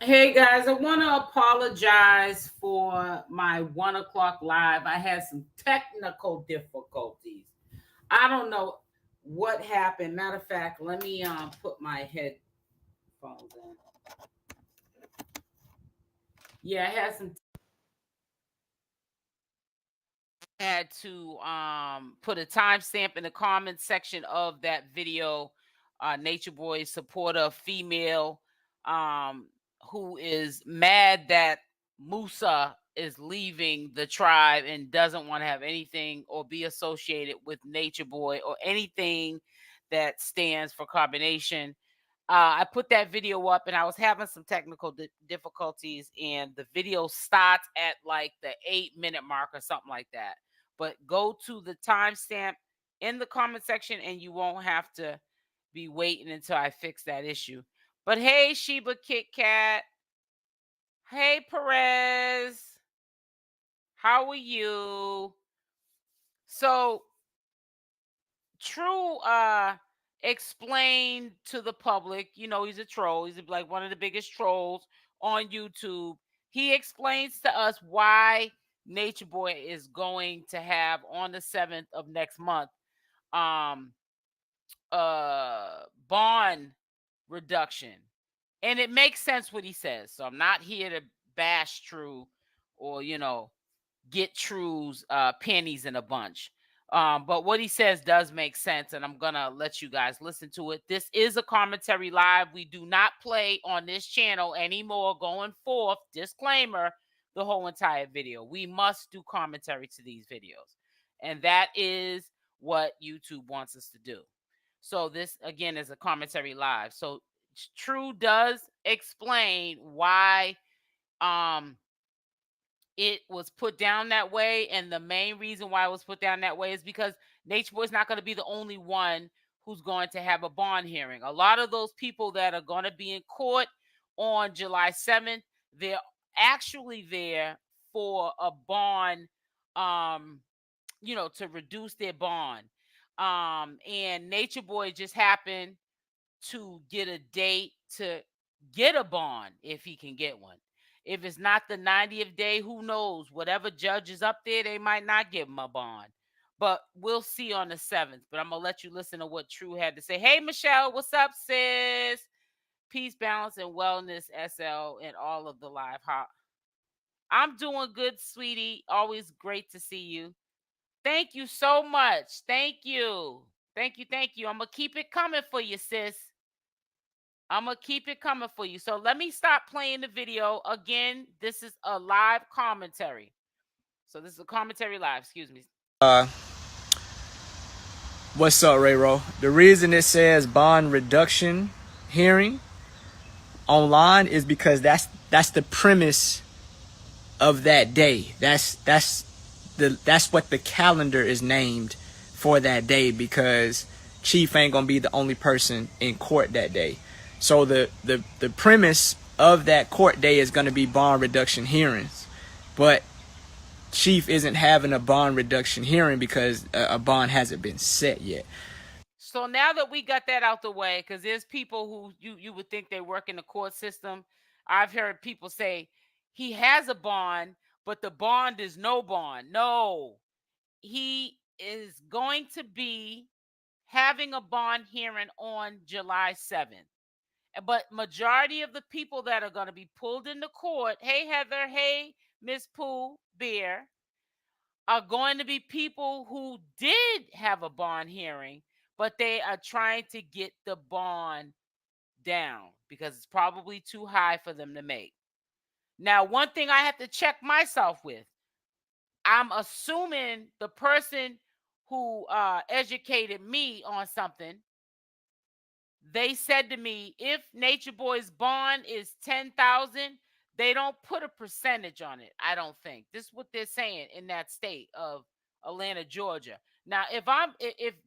Hey guys, I want to apologize for my 1 o'clock live. I had some technical difficulties. I don't know what happened. Matter of fact, let me put my headphones in. Yeah, I had some had to put a timestamp in the comments section of that video. Nature Boy supporter female um who is mad that Musa is leaving the tribe and doesn't want to have anything or be associated with Nature Boy or anything that stands for carbonation. I put that video up and I was having some technical difficulties, and the video starts at like the 8-minute mark or something like that. But go to the timestamp in the comment section and you won't have to be waiting until I fix that issue. But hey, Sheba Kit Kat. Hey, Perez. How are you? So, True explained to the public, he's a troll. He's like one of the biggest trolls on YouTube. He explains to us why Nature Boy is going to have on the 7th of next month um bond reduction. And it makes sense what he says. So I'm not here to bash True or get True's panties in a bunch. But what he says does make sense, and I'm gonna let you guys listen to it. This is a commentary live. We do not play on this channel anymore going forth. Disclaimer: the whole entire video. We must do commentary to these videos, and that is what YouTube wants us to do. So this again is a commentary live. So True does explain why it was put down that way, and the main reason why it was put down that way is because Nature Boy is not going to be the only one who's going to have a bond hearing. A lot of those people that are going to be in court on July 7th, they're actually there for a bond, um to reduce their bond. And Nature Boy just happened to get a date to get a bond if he can get one. If it's not the 90th day, who knows? Whatever judge is up there, they might not give him a bond. But we'll see on the 7th. But I'm going to let you listen to what True had to say. Hey, Michelle, what's up, sis? Peace, balance, and wellness, SL, and all of the live. I'm doing good, sweetie. Always great to see you. Thank you so much. Thank you. Thank you. Thank you. I'm going to keep it coming for you, sis. I'm going to keep it coming for you. So let me stop playing the video. Again, this is a live commentary. So this is a commentary live. Excuse me. What's up, Rayro? The reason it says bond reduction hearing online is because that's the premise of that day. That's what the calendar is named for that day, because Chief ain't gonna be the only person in court that day. So the premise of that court day is gonna be bond reduction hearings, but Chief isn't having a bond reduction hearing because a bond hasn't been set yet. So now that we got that out the way, because there's people who you would think they work in the court system. I've heard people say he has a bond, but the bond is no bond. No, he is going to be having a bond hearing on July 7th. But majority of the people that are going to be pulled into court, hey Heather, hey Miss Pooh Bear, are going to be people who did have a bond hearing, but they are trying to get the bond down because it's probably too high for them to make. Now, one thing I have to check myself with, I'm assuming the person who educated me on something, they said to me, if Nature Boy's bond is 10,000, they don't put a percentage on it. I don't think this is what they're saying in that state of Atlanta, Georgia. Now, if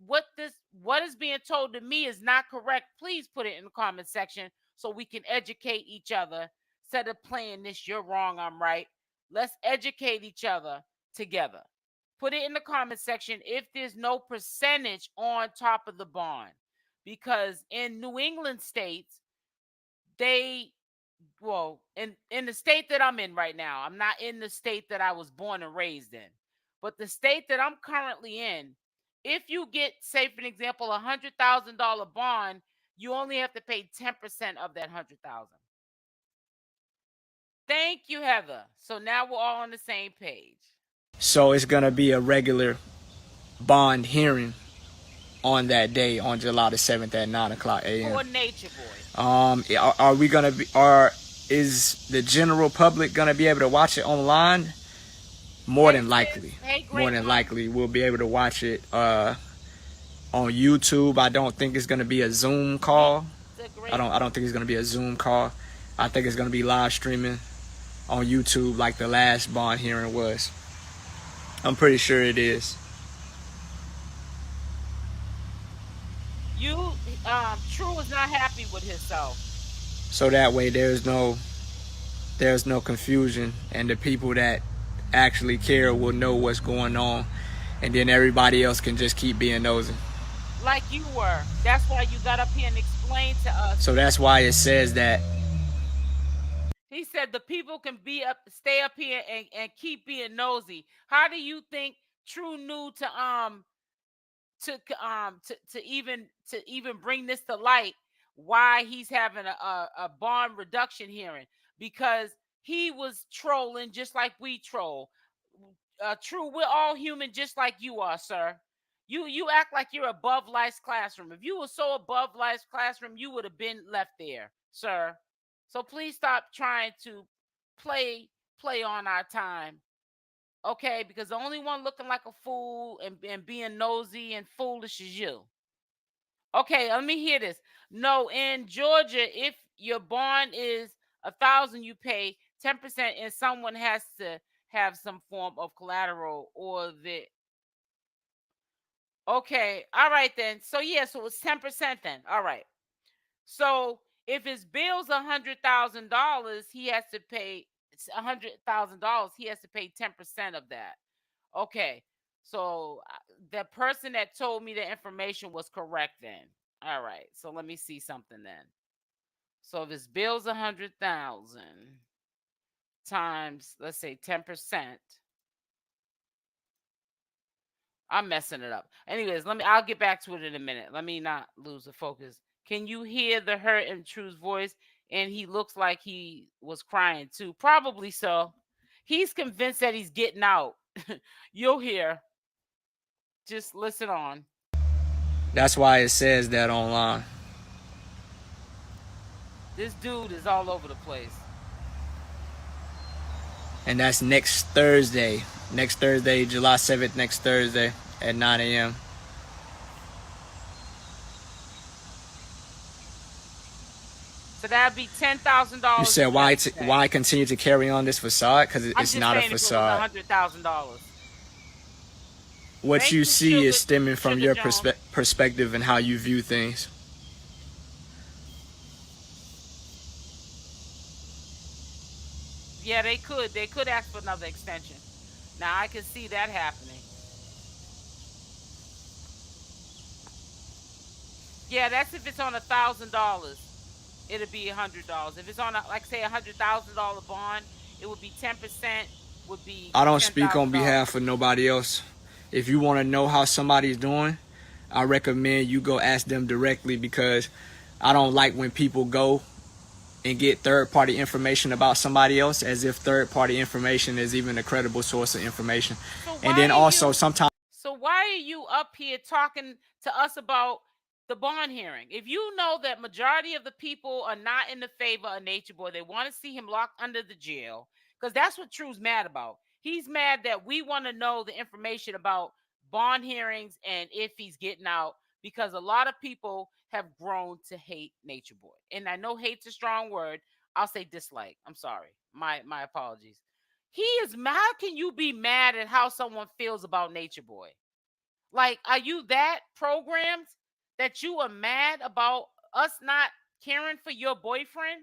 what is being told to me is not correct, please put it in the comment section so we can educate each other. Instead of playing this, you're wrong, I'm right. Let's educate each other together. Put it in the comment section if there's no percentage on top of the bond, because in New England states, they well, in the state that I'm in right now, I'm not in the state that I was born and raised in, but the state that I'm currently in, if you get, say for an example, $100,000 bond, you only have to pay 10% of that 100,000. Thank you, Heather. So now we're all on the same page. So it's gonna be a regular bond hearing on that day, on July the 7th at 9:00 a.m. For Nature Boy. Are we gonna be? Is the general public gonna be able to watch it online? More Hey, than likely. Hey, More than Grapevine. likely, we'll be able to watch it on YouTube. I don't think it's gonna be a Zoom call. I don't think it's gonna be a Zoom call. I think it's gonna be live streaming on YouTube like the last bond hearing was. I'm pretty sure it is. True is not happy with himself. So that way there's no confusion, and the people that actually care will know what's going on, and then everybody else can just keep being nosy. Like you were. That's why you got up here and explained to us. So that's why it says that. He said the people can stay up here and keep being nosy. How do you think True knew to even bring this to light? Why he's having a bond reduction hearing? Because he was trolling just like we troll. True, we're all human just like you are, sir. You act like you're above life's classroom. If you were so above life's classroom, you would have been left there, sir. So please stop trying to play on our time. Okay, because the only one looking like a fool and being nosy and foolish is you. Okay, let me hear this. No, in Georgia, if your bond is 1,000, you pay 10%, and someone has to have some form of collateral or the. Okay, all right then. So yeah, so it's 10% then. All right. So if his bill's $100,000, he has to pay $100,000. He has to pay 10% of that. Okay. So the person that told me the information was correct then. All right. So let me see something then. So if his bill's 100,000 times, let's say 10%. I'm messing it up. Anyways, I'll get back to it in a minute. Let me not lose the focus. Can you hear the hurt in True's voice? And he looks like he was crying too. Probably so. He's convinced that he's getting out. You'll hear. Just listen on. That's why it says that online. This dude is all over the place. And that's next Thursday. Next Thursday, July 7th, next Thursday at 9 a.m. So that'd be $10,000. You said why continue to carry on this facade? Because it's not a facade. $100,000. What Thank you see Sugar, is stemming from Sugar your Jones. perspective and how you view things. Yeah, they could ask for another extension. Now I can see that happening. Yeah, that's if it's on $1,000. It'll be $100. If it's on like say $100,000 bond, it would be 10%. Would be. I don't speak on behalf of nobody else. If you want to know how somebody's doing, I recommend you go ask them directly, because I don't like when people go and get third-party information about somebody else as if third-party information is even a credible source of information. And then also sometimes. So why are you up here talking to us about the bond hearing? If you know that majority of the people are not in the favor of Nature Boy, they want to see him locked under the jail, because that's what True's mad about. He's mad that we want to know the information about bond hearings and if he's getting out, because a lot of people have grown to hate Nature Boy. And I know hate's a strong word. I'll say dislike. I'm sorry. My apologies. He is mad. How can you be mad at how someone feels about Nature Boy? Like, are you that programmed that you are mad about us not caring for your boyfriend?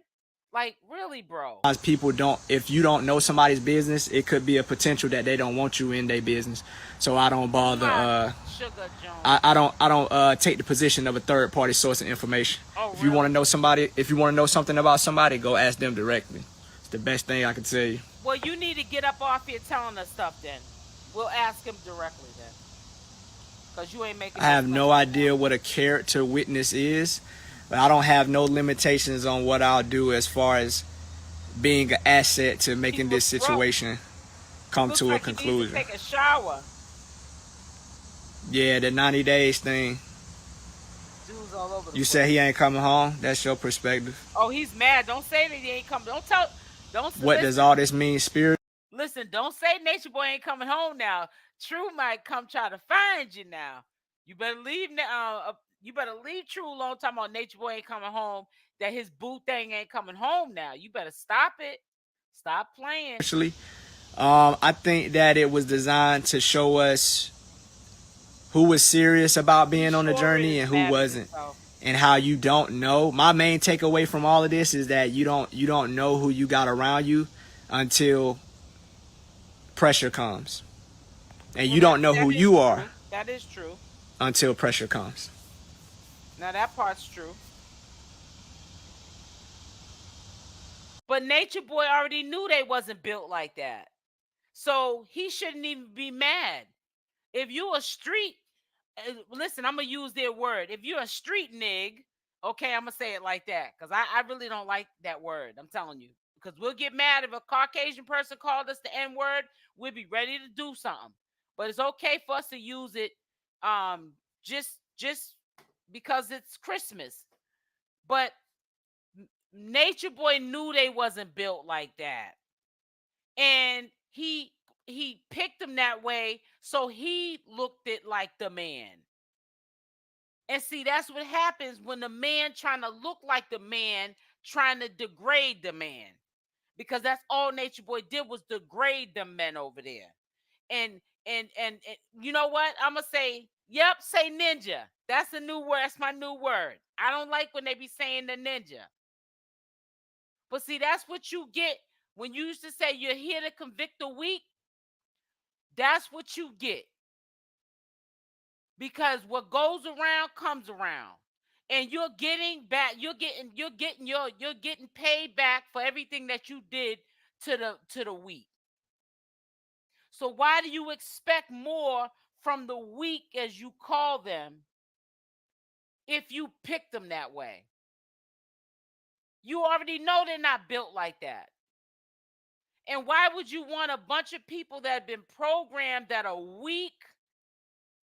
Like, really, bro? People don't, if you don't know somebody's business, it could be a potential that they don't want you in their business. So I don't Oh bother. my Sugar Jones. I don't take the position of a third party source of information. Oh, If you want to really? know somebody, if you want to know something about somebody, go ask them directly. It's the best thing I can tell you. Well, you need to get up off here telling us stuff then. We'll ask him directly then. Because you ain't making I us have money no no idea more. what a character witness is, but I don't have no limitations on what I'll do as far as being an asset to He making this looks rough. situation He come looks to a like he needs to conclusion. take a shower. Yeah, the 90 days thing. Dude's all over the You place. said he ain't coming home. That's your perspective. Oh, he's mad. Don't say that he ain't coming. Don't What listen. does all this mean, spirit? Listen, don't say Nature Boy ain't coming home now. True might come try to find you now. You better leave now. You better leave True long time on Nature Boy ain't coming home. That his boo thing ain't coming home now. You better stop it. Stop playing. Actually, I think that it was designed to show us who was serious about being on the journey and who wasn't, and how you don't know. My main takeaway from all of this is that you don't know who you got around you until pressure comes, and you don't know who you are That is true. until pressure comes. Now that part's true. But Nature Boy already knew they wasn't built like that. So he shouldn't even be mad. If you a street, listen, I'm going to use their word. If you're a street nig, okay, I'm going to say it like that. Because I really don't like that word. I'm telling you. Because we'll get mad if a Caucasian person called us the N word. We'll be ready to do something. But it's okay for us to use it just because it's Christmas. But Nature Boy knew they wasn't built like that. And he picked them that way, so he looked it like the man. And see, that's what happens when the man trying to look like the man, trying to degrade the man. Because that's all Nature Boy did was degrade the men over there. And you know what? I'm gonna say, yep, say ninja. That's a new word. That's my new word. I don't like when they be saying the ninja. But see, that's what you get when you used to say you're here to convict the weak. That's what you get. Because what goes around comes around. And you're getting back, you're getting paid back for everything that you did to the weak. So why do you expect more from the weak, as you call them, if you pick them that way? You already know they're not built like that. And why would you want a bunch of people that have been programmed that are weak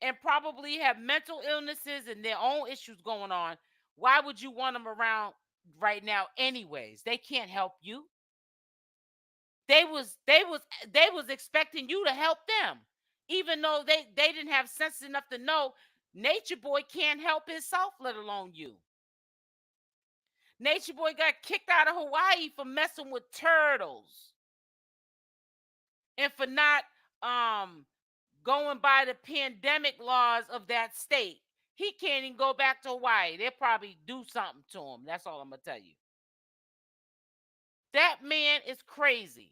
and probably have mental illnesses and their own issues going on? Why would you want them around right now anyways? They can't help you. They was expecting you to help them, even though they didn't have sense enough to know Nature Boy can't help himself, let alone you. Nature Boy got kicked out of Hawaii for messing with turtles and for not going by the pandemic laws of that state. He can't even go back to Hawaii. They'll probably do something to him. That's all I'm going to tell you. That man is crazy.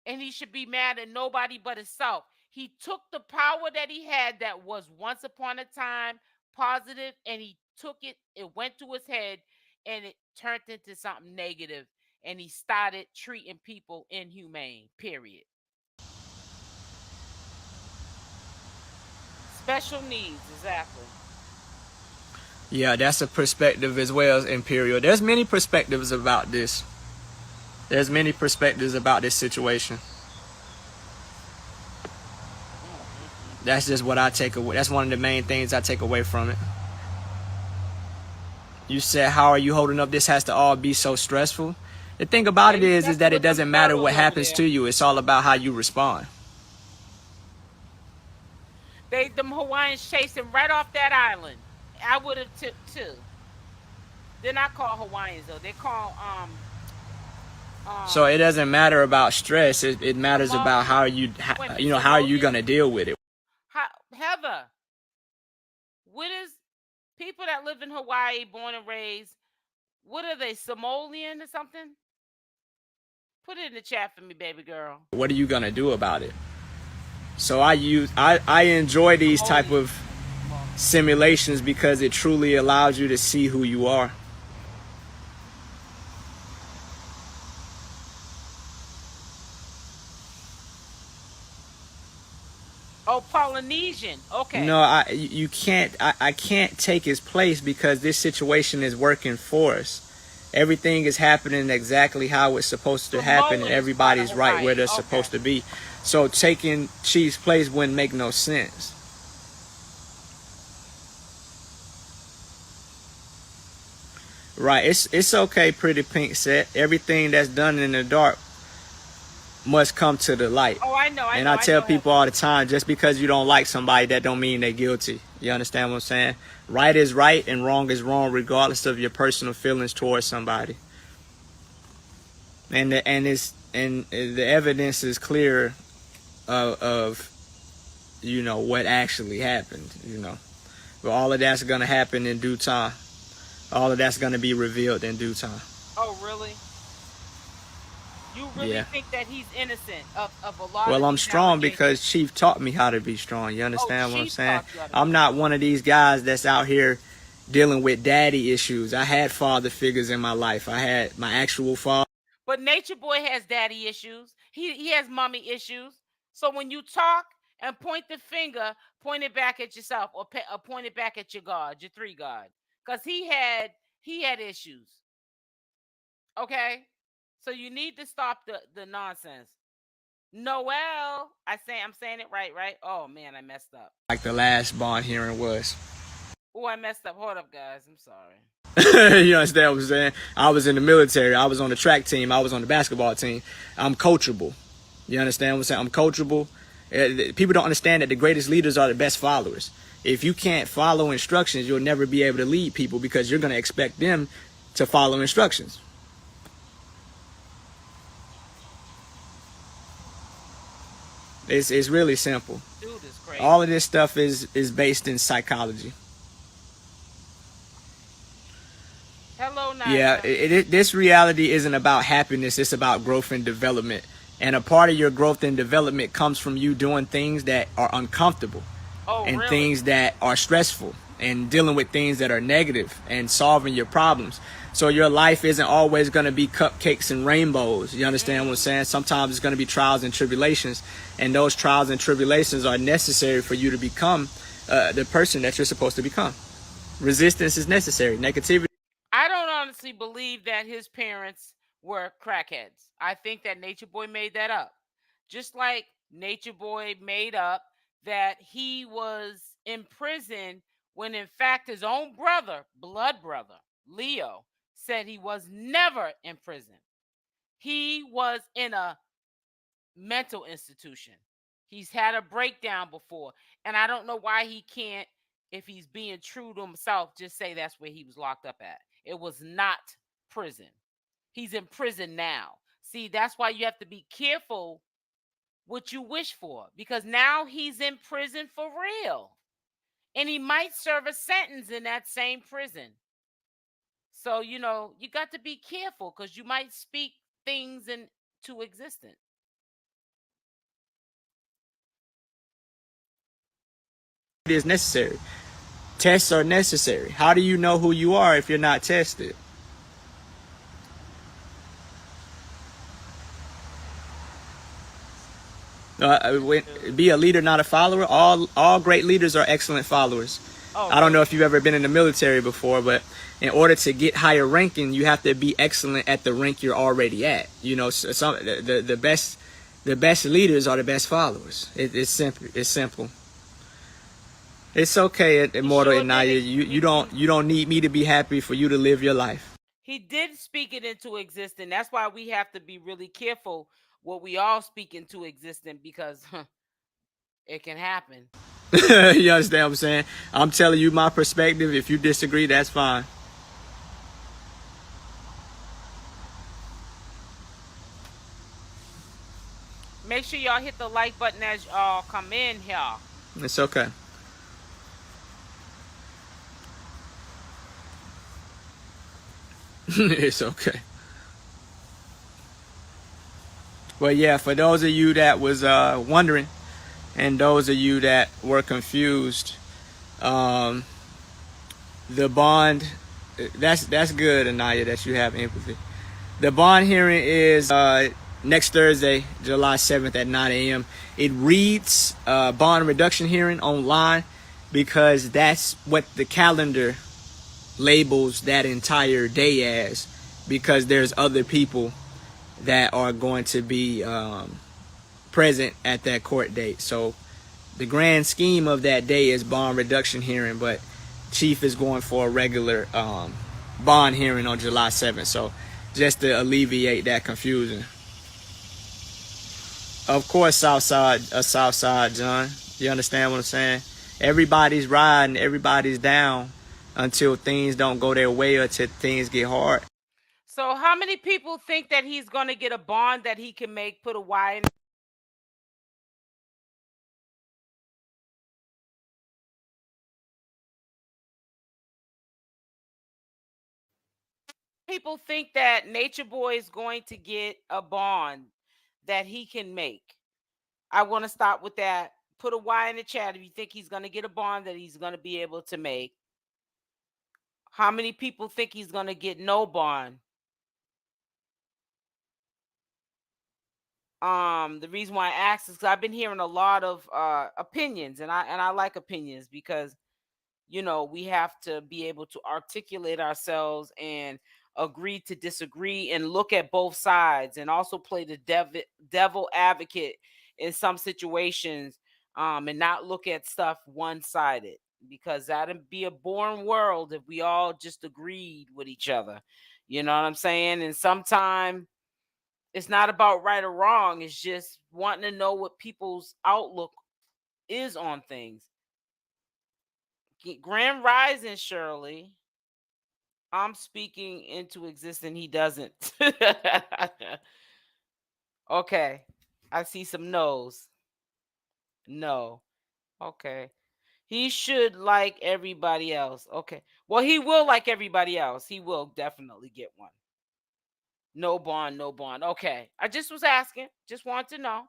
And he should be mad at nobody but himself. He took the power that he had that was once upon a time positive, and he took it, it went to his head, and it turned into something negative, and he started treating people inhumane, period. Special needs, exactly. Yeah, that's a perspective as well as Imperial. There's many perspectives about this. There's many perspectives about this situation. That's just what I take away. That's one of the main things I take away from it. You said, how are you holding up? This has to all be so stressful. The thing about it is that it doesn't matter what happens to you. It's all about how you respond. Them Hawaiians chased him right off that island. I would have tipped too. They're not called Hawaiians though. They're called so it doesn't matter about stress. It matters about how you how are you gonna deal with it. Heather, what is people that live in Hawaii, born and raised? What are they, Somalian or something? Put it in the chat for me, baby girl. What are you gonna do about it? So I enjoy these type of simulations because it truly allows you to see who you are. Oh, Polynesian. Okay. No, you can't. I can't take his place because this situation is working for us. Everything is happening exactly how it's supposed to happen, and everybody's right where they're supposed to be. So taking Chief's place wouldn't make no sense. Right. It's okay, Pretty Pink said. Everything that's done in the dark must come to the light. Oh, I know. I tell people all the time, just because you don't like somebody, that don't mean they're guilty. You understand what I'm saying? Right is right and wrong is wrong, regardless of your personal feelings towards somebody. And the evidence is clear of you know what actually happened. You know, but all of that's gonna happen in due time. All of that's gonna be revealed in due time. Oh, really? You really think that he's innocent of a lot Well, of I'm these strong allegations? because Chief taught me how to be strong. You understand what I'm Chief saying? taught you how to be I'm not one of these guys that's out here dealing with daddy issues. I had father figures in my life. I had my actual father. But Nature Boy has daddy issues. He has mommy issues. So when you talk and point the finger, point it back at yourself or point it back at your God, your three God, because he had issues. Okay, so you need to stop the nonsense. Noel, I'm saying it right? Oh man, I messed up. Like the last bond hearing was. Oh, I messed up. Hold up, guys. I'm sorry. You understand what I'm saying? I was in the military. I was on the track team. I was on the basketball team. I'm coachable. You understand what I'm saying? I'm coachable. People don't understand that the greatest leaders are the best followers. If you can't follow instructions, you'll never be able to lead people because you're going to expect them to follow instructions. It's really simple. Dude is crazy. All of this stuff is based in psychology. Hello, Naya. Yeah, this reality isn't about happiness. It's about growth and development. And a part of your growth and development comes from you doing things that are uncomfortable. Really? Things that are stressful and dealing with things that are negative and solving your problems. So your life isn't always going to be cupcakes and rainbows. You understand what I'm saying? Sometimes it's going to be trials and tribulations. And those trials and tribulations are necessary for you to become the person that you're supposed to become. Resistance is necessary. Negativity. I don't honestly believe that his parents were crackheads. I think that Nature Boy made that up. Just like Nature Boy made up that he was in prison when in fact his own brother, blood brother, Leo, said he was never in prison. He was in a mental institution. He's had a breakdown before. And I don't know why he can't, if he's being true to himself, just say that's where he was locked up at. It was not prison. He's in prison now. See, that's why you have to be careful what you wish for, because now he's in prison for real. And he might serve a sentence in that same prison. So, you know, you got to be careful because you might speak things into existence. It is necessary. Tests are necessary. How do you know who you are if you're not tested? Be a leader, not a follower. All great leaders are excellent followers. I don't know if you've ever been in the military before, but in order to get higher ranking, you have to be excellent at the rank you're already at. You know, the best leaders are the best followers. It's simple. It's simple. It's okay, Immortal and Naya. You don't need me to be happy for you to live your life. He did speak it into existence. That's why we have to be really careful what we all speak into existence, because it can happen. You understand what I'm saying? I'm telling you my perspective. If you disagree, that's fine. Make sure y'all hit the like button as y'all come in here. It's okay. It's okay. Well, yeah, for those of you that was wondering, and those of you that were confused, um, the bond, that's good, Anaya, that you have empathy. The bond hearing is next Thursday, July 7th at 9 a.m. It reads bond reduction hearing online because that's what the calendar labels that entire day as, because there's other people that are going to be present at that court date. So the grand scheme of that day is bond reduction hearing, but Chief is going for a regular bond hearing on July 7th. So just to alleviate that confusion. Of course, Southside, John. You understand what I'm saying? Everybody's riding, everybody's down until things don't go their way or until things get hard. So how many people think that he's going to get a bond that he can make, put a Y in? People think that Nature Boy is going to get a bond that he can make. I want to start with that. Put a Y in the chat if you think he's going to get a bond that he's going to be able to make. How many people think he's going to get no bond? The reason why I asked is because I've been hearing a lot of opinions, and I like opinions because we have to be able to articulate ourselves and agree to disagree and look at both sides and also play the devil advocate in some situations, and not look at stuff one-sided, because that'd be a boring world if we all just agreed with each other. You know what I'm saying? And sometimes it's not about right or wrong. It's just wanting to know what people's outlook is on things. Grand Rising, Shirley. I'm speaking into existence. He doesn't. Okay. I see some no's. No. Okay. He should like everybody else. Okay. Well, he will like everybody else. He will definitely get one. No bond, no bond. Okay. I just was asking. Just want to know.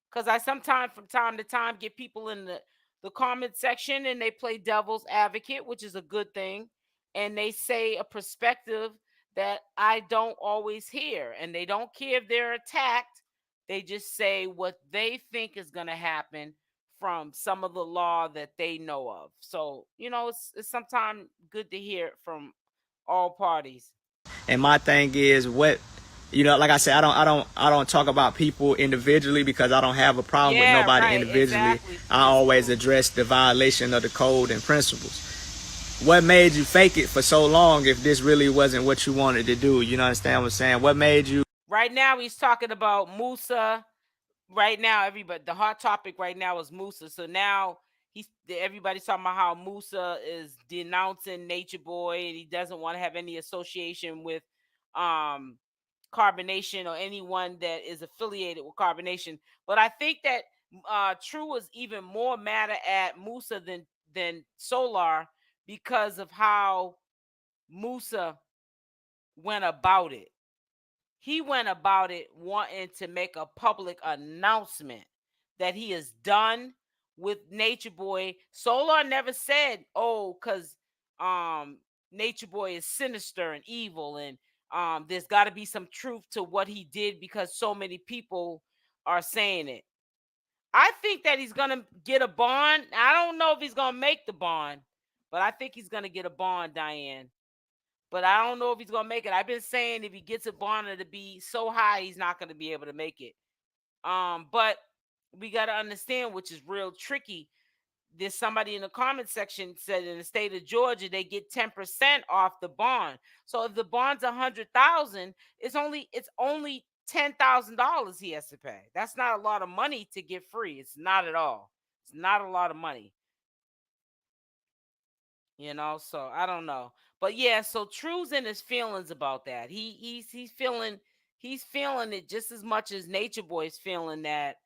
Because I sometimes from time to time get people in the comment section and they play devil's advocate, which is a good thing, and they say a perspective that I don't always hear, and they don't care if they're attacked. They just say what they think is going to happen from some of the law that they know of. So it's sometimes good to hear it from all parties. And my thing is, what, like I said, I don't talk about people individually because I don't have a problem with Yeah, nobody right. individually. Exactly. I always address the violation of the code and principles. What made you fake it for so long if this really wasn't what you wanted to do? You understand what I'm saying? What made you? Right now, he's talking about Musa. Right now, everybody, the hot topic right now is Musa. So now everybody's talking about how Musa is denouncing Nature Boy, and he doesn't want to have any association with Carbonation or anyone that is affiliated with Carbonation. But I think that True is even more mad at Musa than Solar, because of how Musa went about it. He went about it wanting to make a public announcement that he is done with Nature Boy. Solar never said, "Oh, because Nature Boy is sinister and evil, and there's got to be some truth to what he did because so many people are saying it." I think that he's gonna get a bond. I don't know if he's gonna make the bond, but I think he's gonna get a bond, Diane. But I don't know if he's gonna make it. I've been saying if he gets a bond to be so high, he's not gonna be able to make it. But we gotta understand, which is real tricky. There's somebody in the comment section said in the state of Georgia they get 10% off the bond. So if the bond's 100,000, it's only $10,000 he has to pay. That's not a lot of money to get free. It's not at all. It's not a lot of money. So I don't know. But yeah, so True's in his feelings about that. He's feeling it just as much as Nature Boy's feeling that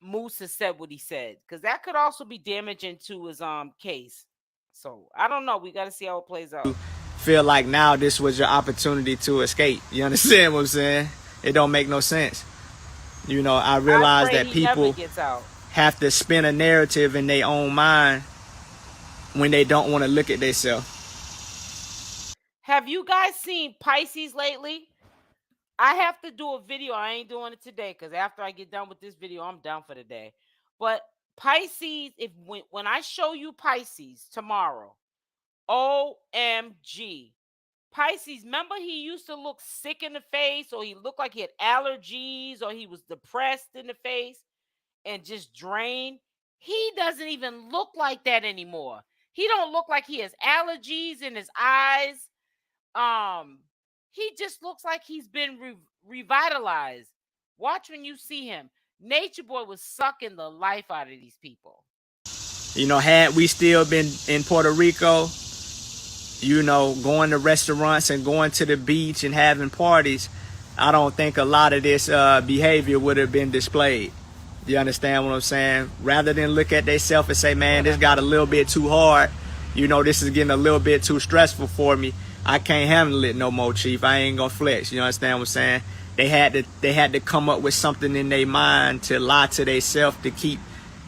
Musa said what he said, because that could also be damaging to his case. So I don't know. We got to see how it plays out. feel like now this was your opportunity to escape. You understand what I'm saying? It don't make no sense. You know, I realize that people have to spin a narrative in their own mind when they don't want to look at themselves. Have you guys seen Pisces lately? I have to do a video. I ain't doing it today because after I get done with this video, I'm done for the day. But Pisces, when I show you Pisces tomorrow, OMG. Pisces, remember he used to look sick in the face, or he looked like he had allergies, or he was depressed in the face and just drained? He doesn't even look like that anymore. He don't look like he has allergies in his eyes. He just looks like he's been revitalized. Watch when you see him. Nature Boy was sucking the life out of these people. You know, had we still been in Puerto Rico, you know, going to restaurants and going to the beach and having parties, I don't think a lot of this behavior would have been displayed. You understand what I'm saying? Rather than look at themselves and say, man, this got a little bit too hard. You know, this is getting a little bit too stressful for me. I can't handle it no more, Chief. I ain't gonna flex. You understand what I'm saying? They had to come up with something in their mind to lie to themselves to keep,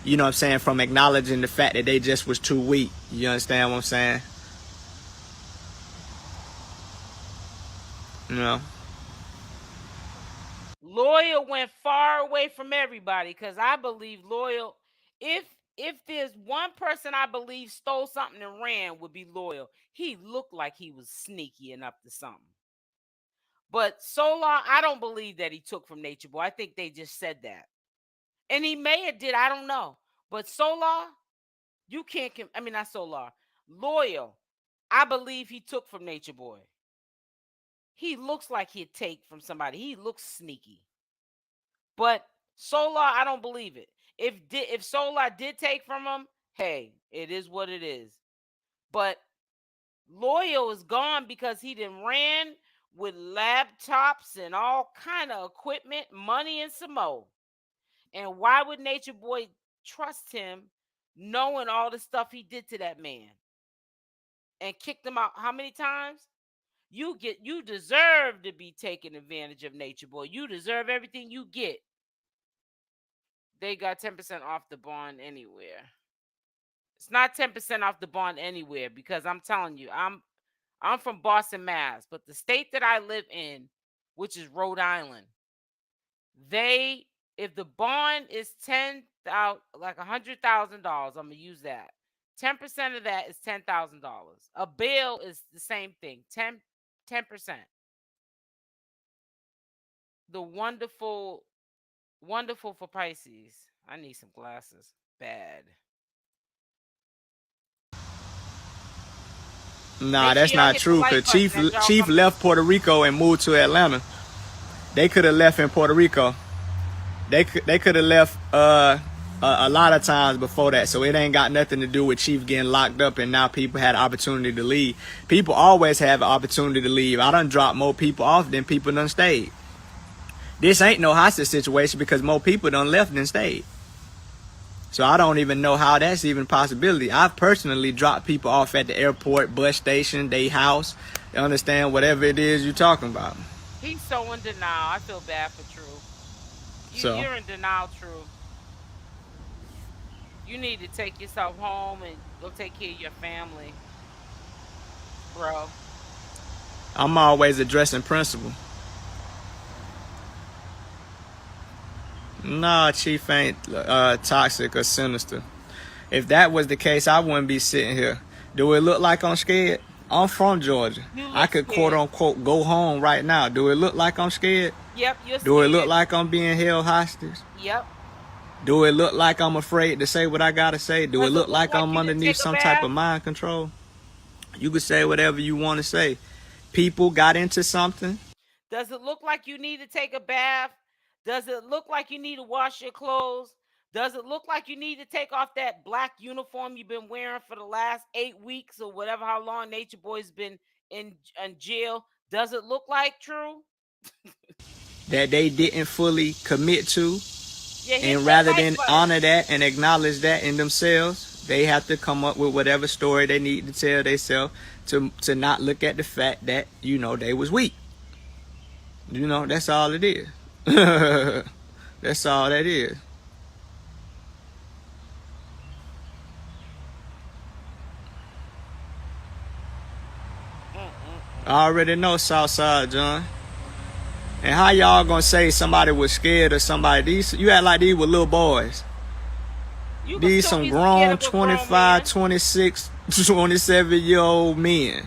you know what I'm saying, from acknowledging the fact that they just was too weak. You understand what I'm saying? You know? Loyal went far away from everybody because I believe Loyal, if there's one person I believe stole something and ran, would be Loyal. He looked like he was sneaky and up to something. But Solar, I don't believe that he took from Nature Boy. I think they just said that. And he may have did, I don't know. But Solar, you can't, I mean, not Solar. Loyal, I believe he took from Nature Boy. He looks like he'd take from somebody. He looks sneaky. But Solar, I don't believe it. If Solar did take from him, hey, it is what it is. But Loyal is gone because he done ran with laptops and all kind of equipment, money, and some more. And why would Nature Boy trust him knowing all the stuff he did to that man? And kicked him out how many times? You deserve to be taken advantage of, Nature Boy. You deserve everything you get. They got 10% off the bond anywhere. It's not 10% off the bond anywhere because I'm telling you, I'm from Boston, Mass, but the state that I live in, which is Rhode Island, if the bond is like $100,000, I'm gonna use that. 10% of that is $10,000. A bail is the same thing, 10%. The wonderful for Pisces. I need some glasses. Bad. Nah, that's not true. Cause Chief left Puerto Rico and moved to Atlanta. They could have left in Puerto Rico. They could have left a lot of times before that. So it ain't got nothing to do with Chief getting locked up and now people had an opportunity to leave. People always have an opportunity to leave. I done dropped more people off than people done stayed. This ain't no hostage situation because more people done left than stayed. So I don't even know how that's even a possibility. I've personally dropped people off at the airport, bus station, they house. You understand? Whatever it is you're talking about. He's so in denial. I feel bad for True. You're in denial, True. You need to take yourself home and go take care of your family, bro. I'm always addressing principle. Nah, Chief ain't toxic or sinister. If that was the case, I wouldn't be sitting here. Do it look like I'm scared? I'm from Georgia. I could scared. Quote unquote go home right now. Do it look like I'm scared? Yep, you're scared. Do it look like I'm being held hostage? Yep. Do it look like I'm afraid to say what I gotta say? Do it look like I'm underneath some type of mind control? You can say whatever you want to say. People got into something. Does it look like you need to take a bath? Does it look like you need to wash your clothes? Does it look like you need to take off that black uniform you've been wearing for the last 8 weeks or whatever, how long Nature Boy's been in jail? Does it look like True? That they didn't fully commit to? Yeah, and rather than honor that and acknowledge that in themselves, they have to come up with whatever story they need to tell themselves to not look at the fact that, you know, they was weak. You know, that's all it is. That's all that is. I already know Southside, John. And how y'all gonna say somebody was scared of somebody? These, you act like these were little boys. These some grown 25, 26, 27-year-old men.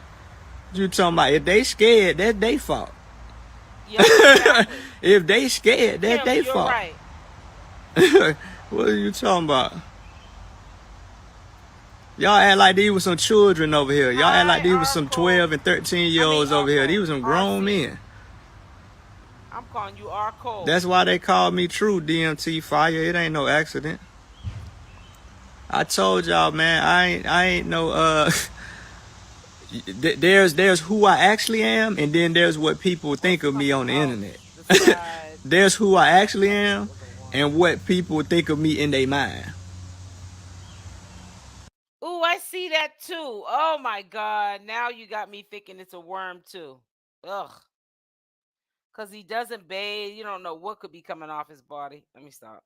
You talking about, if they scared, that's their fault. Yeah, exactly. If they scared, that's their fault. Right. What are you talking about? Y'all act like these was some children over here. Y'all act like these was some 12 and 13-year-olds over here. These was some grown men. I'm calling you R. Cole. That's why they call me True DMT Fire. It ain't no accident. I told y'all, man, I ain't no there's who I actually am, and then there's what people think of me on the internet. There's who I actually am and what people think of me in their mind. Ooh, I see that too. Oh my God. Now you got me thinking it's a worm too. Ugh. Because he doesn't bathe. You don't know what could be coming off his body. Let me stop.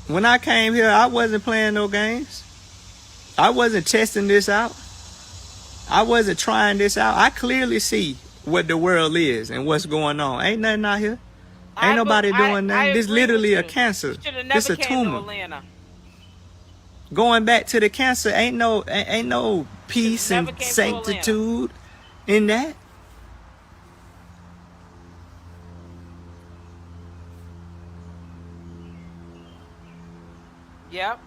When I came here, I wasn't playing no games. I wasn't testing this out. I wasn't trying this out. I clearly see what the world is and what's going on. Ain't nothing out here. Ain't nobody doing nothing. This literally a cancer. This a tumor. Going back to the cancer, ain't no peace and sanctitude in that. Yep.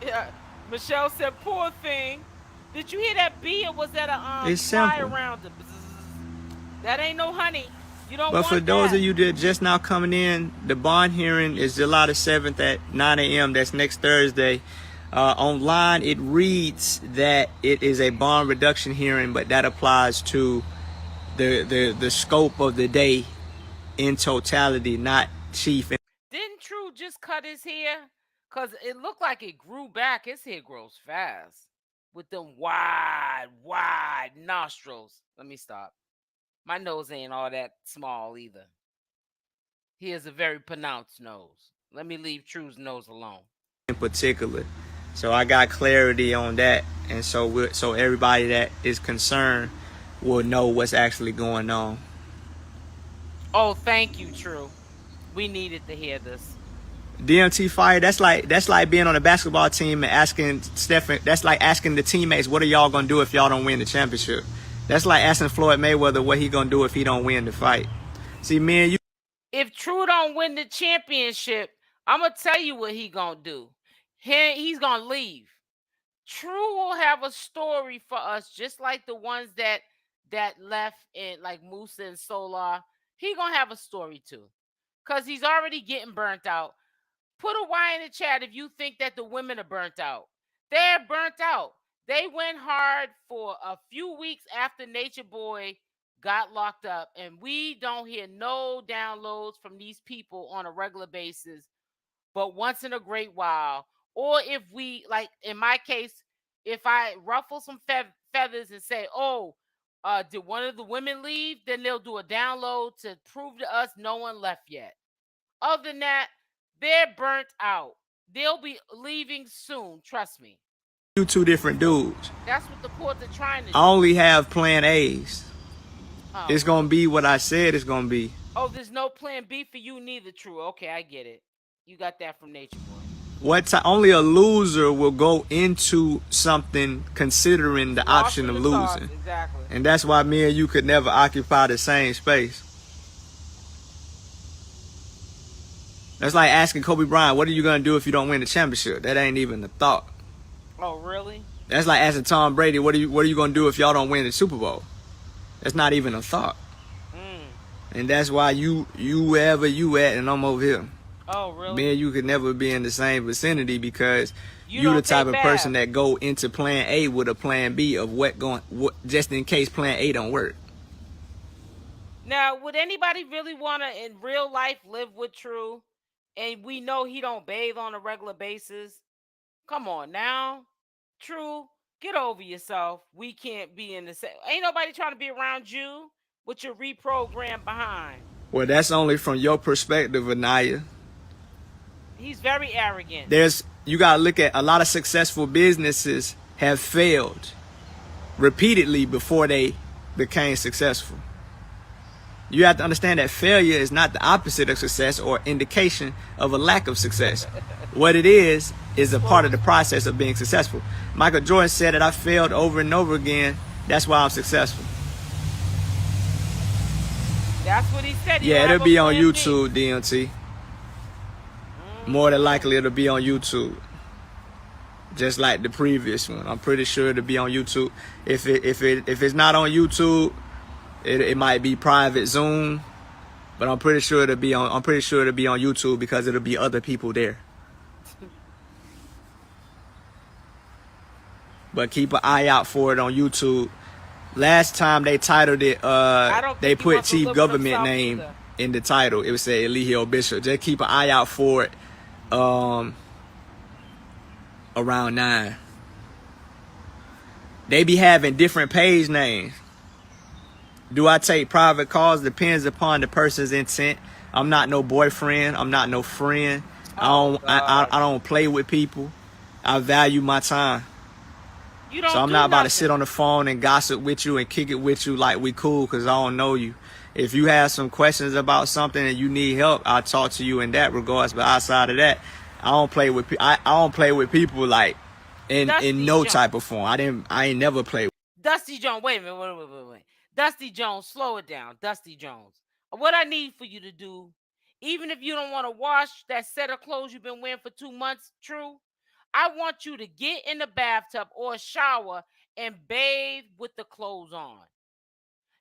Yeah. Michelle said, "Poor thing." Did you hear that bee, or was that a fly around it? That ain't no honey. You don't. But for those of you that just now coming in, the bond hearing is July the 7th at 9 a.m. That's next Thursday. Online, it reads that it is a bond reduction hearing, but that applies to the scope of the day in totality, not chief. Didn't True just cut his hair? Because it looked like it grew back. His hair grows fast with them wide nostrils. Let me stop. My nose ain't all that small either. He has a very pronounced nose. Let me leave True's nose alone. In particular. So I got clarity on that. And so everybody that is concerned will know what's actually going on. Oh, thank you, True. We needed to hear this. DMT Fire, that's like being on a basketball team and asking Stephen, that's like asking the teammates, what are y'all gonna do if y'all don't win the championship? That's like asking Floyd Mayweather what he gonna do if he don't win the fight. See, me and you. If True don't win the championship, I'm gonna tell you what he gonna do. He's gonna leave. True will have a story for us, just like the ones that left in like Musa and 𝗪𝗪. He gonna have a story too, cause he's already getting burnt out. Put a Y in the chat if you think that the women are burnt out. They're burnt out. They went hard for a few weeks after Nature Boy got locked up, and we don't hear no downloads from these people on a regular basis, but once in a great while. Or if we, like in my case, if I ruffle some feathers and say, oh, did one of the women leave? Then they'll do a download to prove to us no one left yet. Other than that, they're burnt out. They'll be leaving soon. Trust me. You two different dudes. That's what the courts are trying to do. I only have plan A's. It's going to be what I said it's going to be. Oh, there's no plan B for you neither, True. Okay, I get it. You got that from Nature Boy. Only a loser will go into something considering the option of losing. Exactly. And that's why me and you could never occupy the same space. That's like asking Kobe Bryant, what are you going to do if you don't win the championship? That ain't even a thought. Oh, really? That's like asking Tom Brady, what are you going to do if y'all don't win the Super Bowl? That's not even a thought. And that's why you wherever you at and I'm over here. Oh, really? Me and you could never be in the same vicinity because you the type of person that go into plan A with a plan B of what just in case plan A don't work. Now, would anybody really want to in real life live with True? And we know he don't bathe on a regular basis. Come on now. True, get over yourself. We can't be in the same. Ain't nobody trying to be around you with your reprogrammed behind. Well, that's only from your perspective, Anaya. He's very arrogant. You gotta look at a lot of successful businesses have failed repeatedly before they became successful. You have to understand that failure is not the opposite of success or indication of a lack of success. What it is a part of the process of being successful. Michael Jordan said that I failed over and over again. That's why I'm successful. That's what he said. Yeah, it'll be on YouTube, DMT. More than likely, it'll be on YouTube. Just like the previous one. I'm pretty sure it'll be on YouTube. If it's not on YouTube, it might be private Zoom. But I'm pretty sure it'll be on YouTube because it'll be other people there. But keep an eye out for it on YouTube. Last time they titled it, they put chief government name in the title. It would say Eligio Bishop. Just keep an eye out for it around 9. They be having different page names. Do I take private calls? Depends upon the person's intent. I'm not no boyfriend. I'm not no friend. I don't play with people. I value my time. So I'm not about to sit on the phone and gossip with you and kick it with you like we cool because I don't know you. If you have some questions about something and you need help, I'll talk to you in that regards. But outside of that, I don't play with people like in no type of form. I ain't never played. Dusty Jones, wait a minute, wait. Dusty Jones, slow it down. Dusty Jones. What I need for you to do, even if you don't want to wash that set of clothes you've been wearing for 2 months, True, I want you to get in the bathtub or a shower and bathe with the clothes on.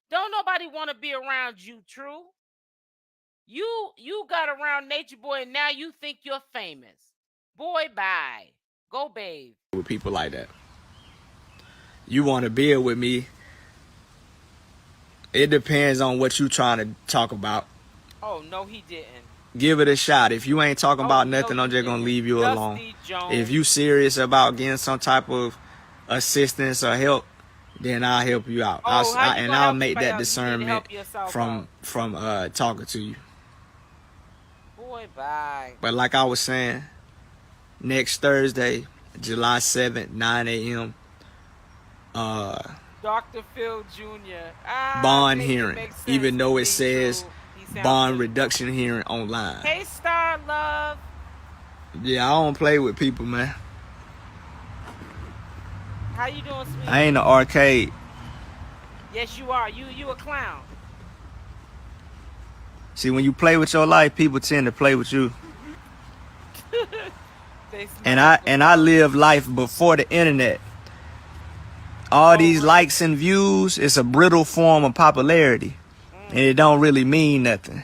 Don't nobody want to be around you, True. You got around Nature Boy and now you think you're famous. Boy, bye. Go bathe. With people like that. You want to build with me. It depends on what you trying to talk about. Oh, no, he didn't. Give it a shot. If you ain't talking about nothing, I'm just going to leave you alone. If you serious about getting some type of assistance or help, then I'll help you out. I'll make that discernment from talking to you. Boy, bye. But like I was saying, next Thursday, July 7th, 9 a.m., Dr. Phil Jr. Bond hearing, even though it says bond reduction hearing online. Hey, Star Love. Yeah, I don't play with people, man. How you doing, sweetie? I ain't an arcade. Yes, you are. You a clown. See, when you play with your life, people tend to play with you. and I live life before the internet. All these likes and views, it's a brittle form of popularity. And it don't really mean nothing.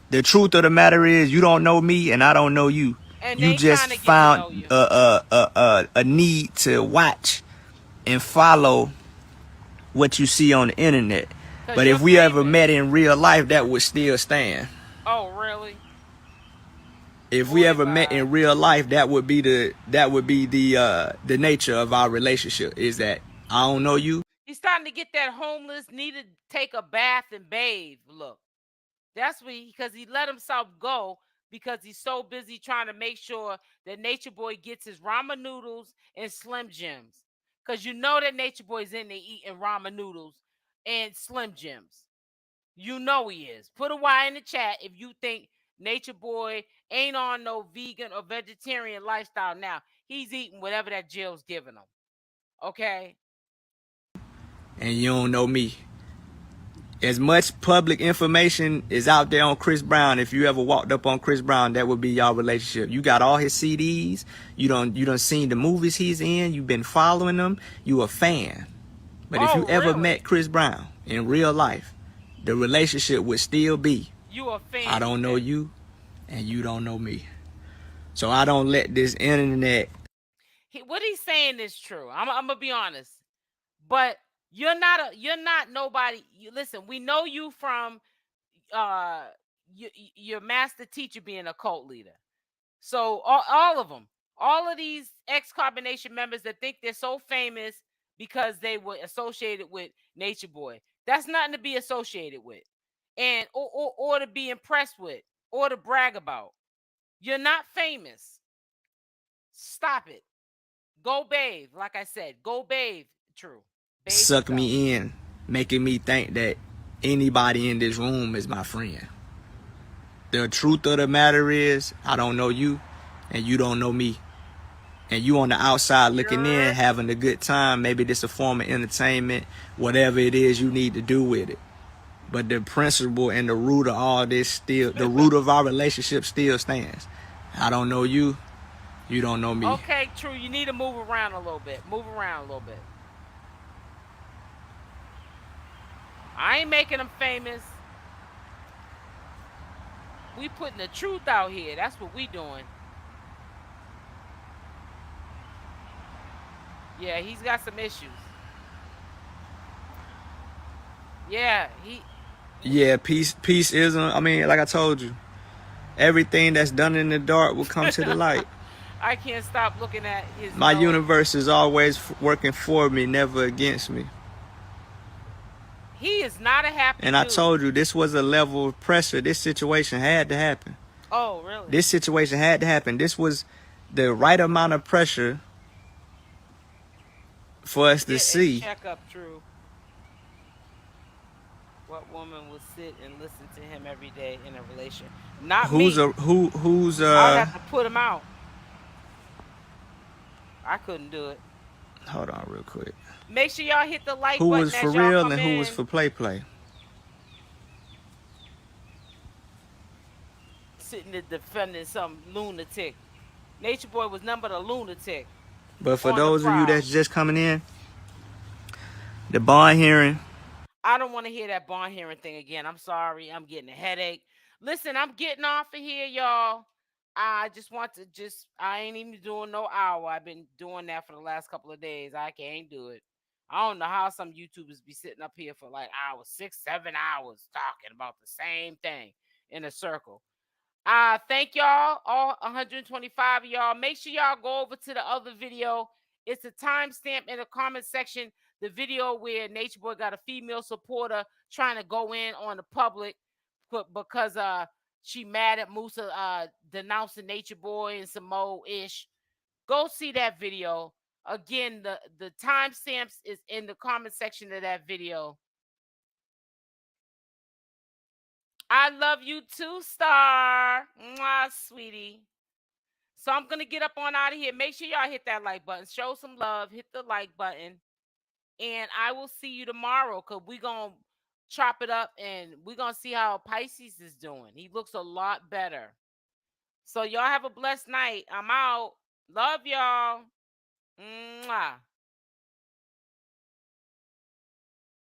The truth of the matter is you don't know me and I don't know you. And you just found a need to watch and follow what you see on the internet. But if we ever met in real life, that would still stand. Oh, really? If we ever met in real life, that would be the nature of our relationship. Is that I don't know you. He's starting to get that homeless, need to take a bath and bathe look. That's what because he let himself go because he's so busy trying to make sure that Nature Boy gets his ramen noodles and Slim Jims. Because you know that Nature Boy's in there eating ramen noodles and Slim Jims. You know he is. Put a Y in the chat if you think Nature Boy ain't on no vegan or vegetarian lifestyle now. He's eating whatever that jail's giving him. Okay? And you don't know me. As much public information is out there on Chris Brown. If you ever walked up on Chris Brown, that would be your relationship. You got all his CDs. You done seen the movies he's in. You've been following them. You a fan. But if you ever met Chris Brown in real life, the relationship would still be. You a fan. I don't know you, and you don't know me. So I don't let this internet. What he's saying is true. I'm gonna be honest. But You're not nobody. You listen. We know you from uh your master teacher being a cult leader. So all of them, all of these ex-carbonation members that think they're so famous because they were associated with Nature Boy. That's nothing to be associated with, and or to be impressed with, or to brag about. You're not famous. Stop it. Go bathe. Like I said, go bathe. True. Bathe Suck yourself. me in, making me think that anybody in this room is my friend. The truth of the matter is, I don't know you, and you don't know me. And you on the outside looking in, having a good time. Maybe this a form of entertainment, whatever it is you need to do with it. But the principle and the root of all this still, the root of our relationship still stands. I don't know you, you don't know me. Okay, true. You need to move around a little bit. Move around a little bit. I ain't making them famous. We putting the truth out here. That's what we doing. Yeah, he's got some issues. Yeah, Yeah, peace isn't, I mean, like I told you, everything that's done in the dark will come to the light. I can't stop looking at his My nose. universe is always working for me, never against me. He is not a happy And I dude. told you, this was a level of pressure. This situation had to happen. Oh, really? This situation had to happen. This was the right amount of pressure for us to see. Check up, True. What woman will sit and listen to him every day in a relation? Not who's me. Who's I'd have to put him out. I couldn't do it. Hold on real quick. Make sure y'all hit the like who button was as for y'all real come and in. who was for play? Sitting there defending some lunatic. Nature Boy was nothing but a lunatic. But for those of you that's just coming in, the bond hearing. I don't want to hear that bond hearing thing again. I'm sorry. I'm getting a headache. Listen, I'm getting off of here, y'all. I just want to I ain't even doing no hour. I've been doing that for the last couple of days. I can't do it. I don't know how some YouTubers be sitting up here for like hours, 6, 7 hours talking about the same thing in a circle. Thank y'all, all 125 of y'all. Make sure y'all go over to the other video. It's a timestamp in the comment section. The video where Nature Boy got a female supporter trying to go in on the public because she mad at Musa denouncing Nature Boy and some more ish. Go see that video. Again, the timestamps is in the comment section of that video. I love you too, Star. Mwah, sweetie. So I'm going to get up on out of here. Make sure y'all hit that like button. Show some love. Hit the like button. And I will see you tomorrow because we're going to chop it up and we're going to see how Pisces is doing. He looks a lot better. So y'all have a blessed night. I'm out. Love y'all. Mwah.